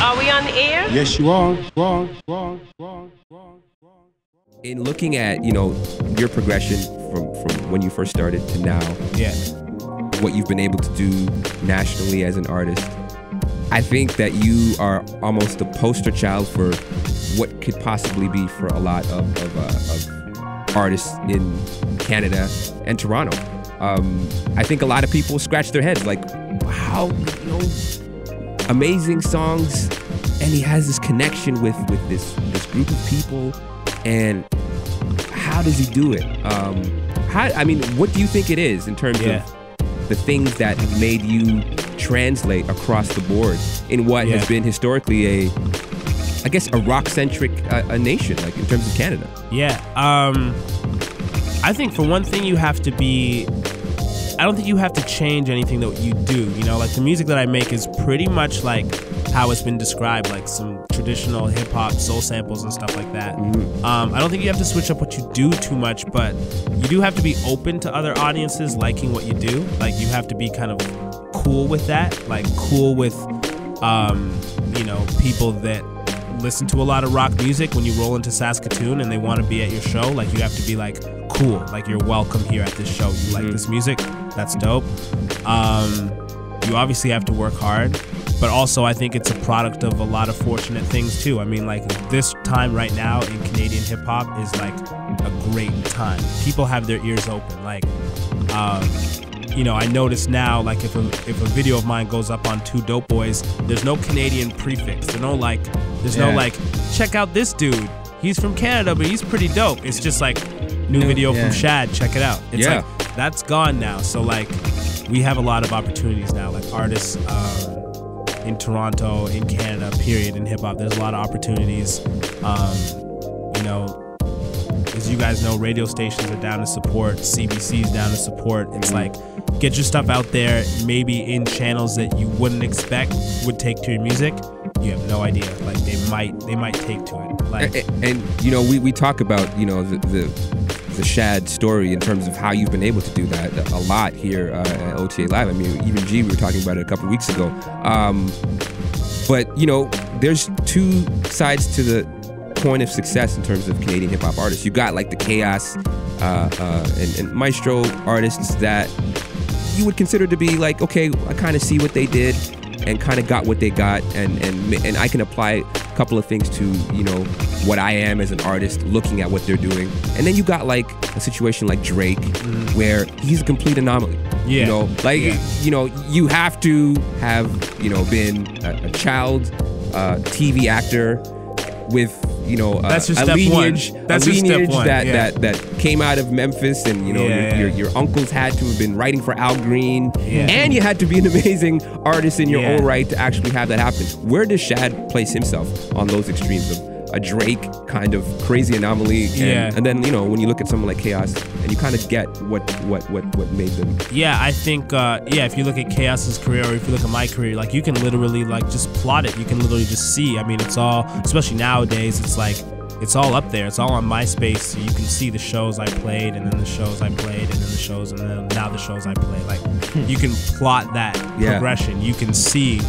Are we on the air? Yes, you are. In looking at, your progression from when you first started to now, what you've been able to do nationally as an artist, I think that you are almost a poster child for what could possibly be for a lot of artists in Canada and Toronto. I think a lot of people scratch their heads like, wow, amazing songs, and he has this connection with this group of people, and how does he do it? What do you think it is in terms of the things that have made you translate across the board in what has been historically a rock-centric nation, like in terms of Canada? I think for one thing, I don't think you have to change anything that you do. Like the music that I make is pretty much like how it's been described, like some traditional hip hop, soul samples and stuff like that. Mm-hmm. I don't think you have to switch up what you do too much, but you do have to be open to other audiences liking what you do. Like you have to be kind of cool with that, like cool with, people that listen to a lot of rock music. When you roll into Saskatoon and they want to be at your show, like you have to be like, cool, like you're welcome here at this show. You like this music? That's dope. You obviously have to work hard, but also I think it's a product of a lot of fortunate things too. I mean, like this time right now in Canadian hip hop is like a great time. People have their ears open. Like, I notice now, like if a video of mine goes up on Two Dope Boys, there's no Canadian prefix. There's no check out this dude. He's from Canada, but he's pretty dope. It's just like new video from Shad. Check it out. It's like that's gone now. So like we have a lot of opportunities now. Like artists in Toronto, in Canada, period, in hip hop. There's a lot of opportunities. As you guys know, radio stations are down to support. CBC's down to support. It's like get your stuff out there. Maybe in channels that you wouldn't expect would take to your music. You have no idea. Like they might take to it. Like, and we talk about the Shad story in terms of how you've been able to do that a lot here at OTA Live. I mean, even G, we were talking about it a couple of weeks ago. But there's two sides to the coin of success in terms of Canadian hip hop artists. You got like the Chaos and Maestro artists that you would consider to be like, okay, I kind of see what they did and kind of got what they got, and I can apply a couple of things to what I am as an artist, looking at what they're doing. And then you got like a situation like Drake, where he's a complete anomaly. You have to have been a child TV actor with that's your a step lineage, one. That's a your lineage step one. that came out of Memphis, and your uncles had to have been writing for Al Green, and you had to be an amazing artist in your own right to actually have that happen. Where does Shad place himself on those extremes of a Drake kind of crazy anomaly, and then when you look at someone like Chaos, and you kind of get what made them? I think if you look at Chaos's career, or if you look at my career, like you can literally like just plot it. You can literally just see. I mean, it's all, especially nowadays, it's like it's all up there. It's all on MySpace. So you can see the shows I played, and then the shows I played, and then the shows, and then now the shows I play. Like you can plot that progression. You can see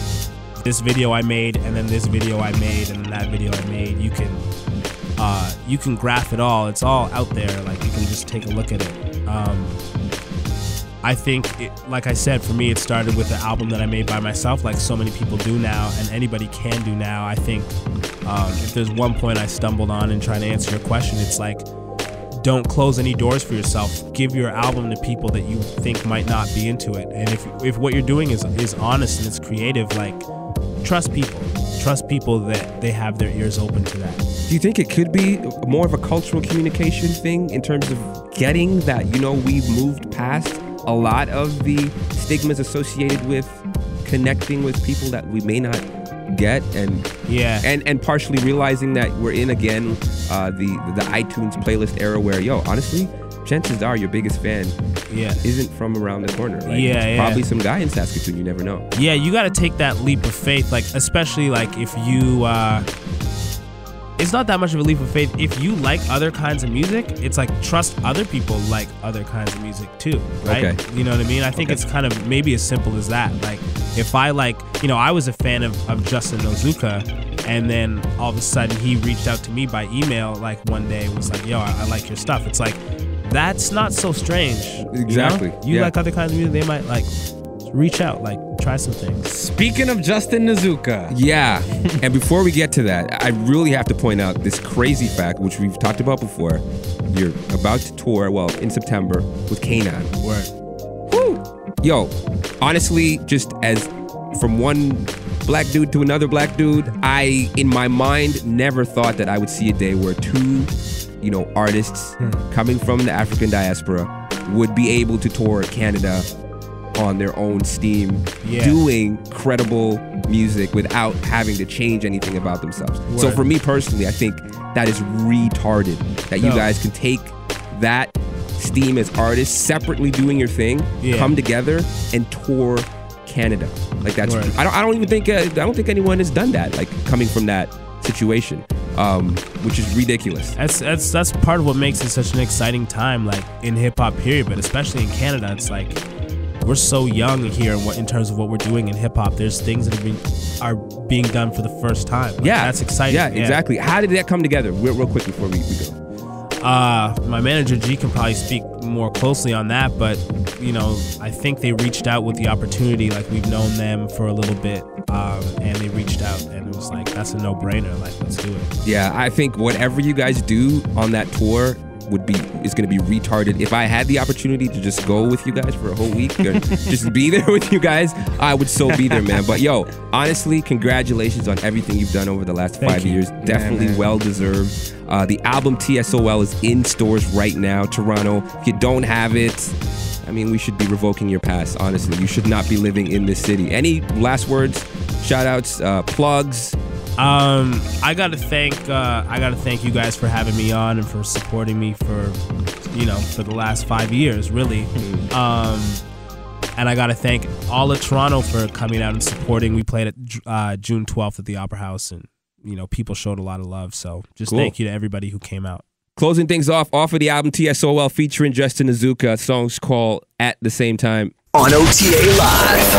this video I made, and then this video I made, and then that video I made. You can graph it all. It's all out there. Like you can just take a look at it. I think, like I said, for me, it started with the album that I made by myself, like so many people do now, and anybody can do now. I think if there's one point I stumbled on in trying to answer your question, it's like, don't close any doors for yourself. Give your album to people that you think might not be into it. And if what you're doing is honest and it's creative, like, trust people. Trust people that they have their ears open to that. Do you think it could be more of a cultural communication thing in terms of getting that, we've moved past a lot of the stigmas associated with connecting with people that we may not get, and partially realizing that we're in again the iTunes playlist era where honestly, chances are your biggest fan isn't from around the corner. Like, it's probably some guy in Saskatoon, you never know. You got to take that leap of faith, like especially like if it's not that much of a leap of faith. If you like other kinds of music, it's like trust other people like other kinds of music too, right? Okay. You know what I mean? I think it's kind of maybe as simple as that. Like if I like, I was a fan of Justin Nozuka, and then all of a sudden he reached out to me by email like one day and was like, yo, I like your stuff. It's like, that's not so strange. Exactly. You like other kinds of music, they might like reach out, like try some things. Speaking of Justin Nozuka. Yeah. And before we get to that, I really have to point out this crazy fact, which we've talked about before. You're about to tour, in September with Kanan. Word. Woo! Yo, honestly, just as from one black dude to another black dude, I, in my mind, never thought that I would see a day where two, artists coming from the African diaspora would be able to tour Canada on their own steam, doing credible music without having to change anything about themselves. Word. So for me personally, I think that is retarded that you guys can take that steam as artists, separately doing your thing, come together and tour Canada. Like that's Word. I don't think anyone has done that, like coming from that situation, which is ridiculous. That's part of what makes it such an exciting time, like in hip hop period, but especially in Canada. It's like we're so young here in terms of what we're doing in hip hop. There's things that are being done for the first time. Like, that's exciting. Yeah, exactly. How did that come together? Real quick before we go. My manager G can probably speak more closely on that, but I think they reached out with the opportunity. Like we've known them for a little bit, and they reached out, and it was like, that's a no-brainer. Like, let's do it. Yeah, I think whatever you guys do on that tour is going to be retarded. If I had the opportunity to just go with you guys for a whole week or just be there with you guys, I would so be there, man. But yo, honestly, congratulations on everything you've done over the last 5 years. Definitely well deserved. The album TSOL is in stores right now, Toronto. If you don't have it, I mean, we should be revoking your pass, honestly. You should not be living in this city. Any last words, shout outs, plugs? I gotta thank you guys for having me on and for supporting me for the last 5 years, really. And I gotta thank all of Toronto for coming out and supporting. We played at June 12th at the Opera House, and people showed a lot of love. So just thank you to everybody who came out. Closing things off of the album TSOL featuring Justin Nozuka, song's called At the Same Time on OTA Live.